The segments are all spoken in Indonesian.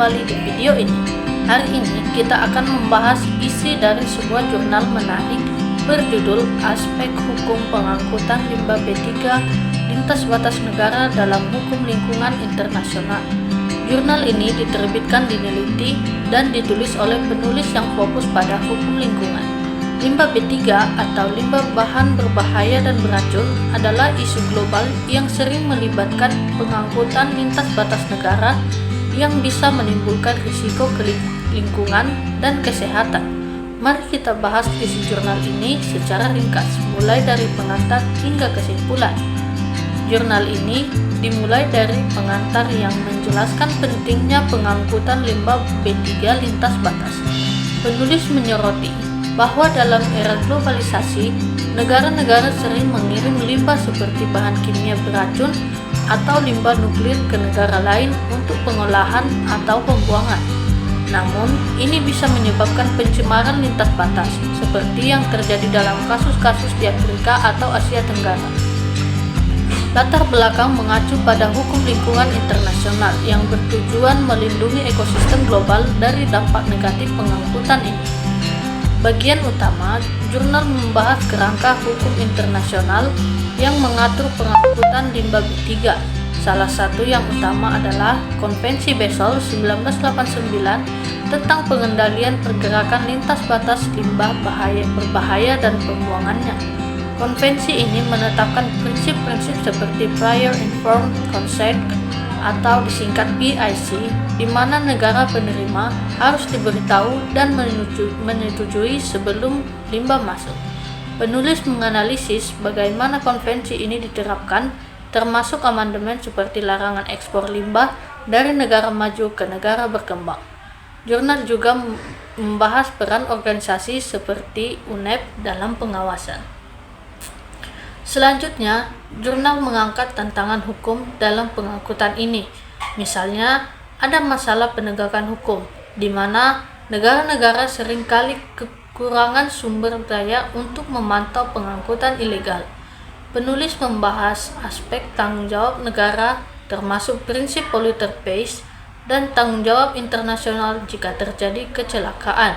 kembali di video ini. Hari ini kita akan membahas isi dari sebuah jurnal menarik berjudul Aspek Hukum Pengangkutan Limbah B3 Lintas Batas Negara dalam Hukum Lingkungan Internasional. Jurnal ini diterbitkan di Neliti dan ditulis oleh penulis yang fokus pada hukum lingkungan. Limbah B3 atau limbah bahan berbahaya dan beracun adalah isu global yang sering melibatkan pengangkutan lintas batas negara yang bisa menimbulkan risiko ke lingkungan dan kesehatan. Mari kita bahas isi jurnal ini secara ringkas, mulai dari pengantar hingga kesimpulan. Jurnal ini dimulai dari pengantar yang menjelaskan pentingnya pengangkutan limbah B3 lintas batas. Penulis menyoroti bahwa dalam era globalisasi, negara-negara sering mengirim limbah seperti bahan kimia beracun atau limbah nuklir ke negara lain untuk pengolahan atau pembuangan. Namun, ini bisa menyebabkan pencemaran lintas batas, seperti yang terjadi dalam kasus-kasus di Afrika atau Asia Tenggara. Latar belakang mengacu pada hukum lingkungan internasional yang bertujuan melindungi ekosistem global dari dampak negatif pengangkutan ini. Bagian utama, jurnal membahas kerangka hukum internasional yang mengatur pengangkutan limbah B3. Salah satu yang utama adalah Konvensi Basel 1989 tentang pengendalian pergerakan lintas batas limbah berbahaya dan pembuangannya. Konvensi ini menetapkan prinsip-prinsip seperti Prior Informed Consent atau disingkat PIC, di mana negara penerima harus diberitahu dan menyetujui sebelum limbah masuk. Penulis menganalisis bagaimana konvensi ini diterapkan, termasuk amandemen seperti larangan ekspor limbah dari negara maju ke negara berkembang. Jurnal juga membahas peran organisasi seperti UNEP dalam pengawasan. Selanjutnya, jurnal mengangkat tantangan hukum dalam pengangkutan ini. Misalnya, ada masalah penegakan hukum, di mana negara-negara seringkali kekurangan sumber daya untuk memantau pengangkutan ilegal. Penulis membahas aspek tanggung jawab negara, termasuk prinsip polluter pays, dan tanggung jawab internasional jika terjadi kecelakaan.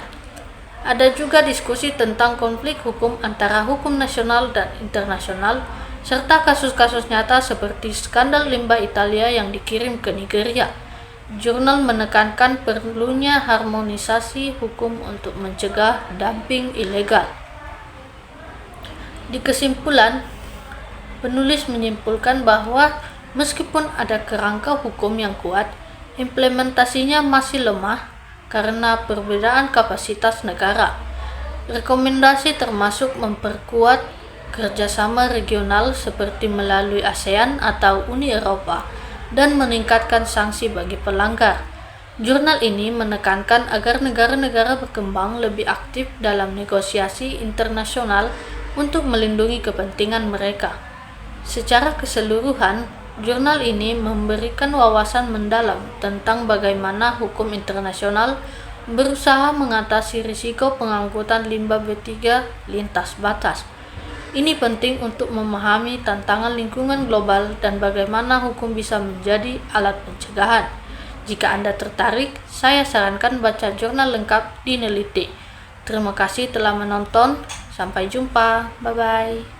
Ada juga diskusi tentang konflik hukum antara hukum nasional dan internasional, serta kasus-kasus nyata seperti skandal limbah Italia yang dikirim ke Nigeria. Jurnal menekankan perlunya harmonisasi hukum untuk mencegah dumping ilegal. Di kesimpulan, penulis menyimpulkan bahwa meskipun ada kerangka hukum yang kuat, implementasinya masih lemah karena perbedaan kapasitas negara. Rekomendasi termasuk memperkuat kerjasama regional seperti melalui ASEAN atau Uni Eropa dan meningkatkan sanksi bagi pelanggar. Jurnal ini menekankan agar negara-negara berkembang lebih aktif dalam negosiasi internasional untuk melindungi kepentingan mereka. Secara keseluruhan, jurnal ini memberikan wawasan mendalam tentang bagaimana hukum internasional berusaha mengatasi risiko pengangkutan limbah B3 lintas batas. Ini penting untuk memahami tantangan lingkungan global dan bagaimana hukum bisa menjadi alat pencegahan. Jika Anda tertarik, saya sarankan baca jurnal lengkap di Neliti. Terima kasih telah menonton. Sampai jumpa. Bye-bye.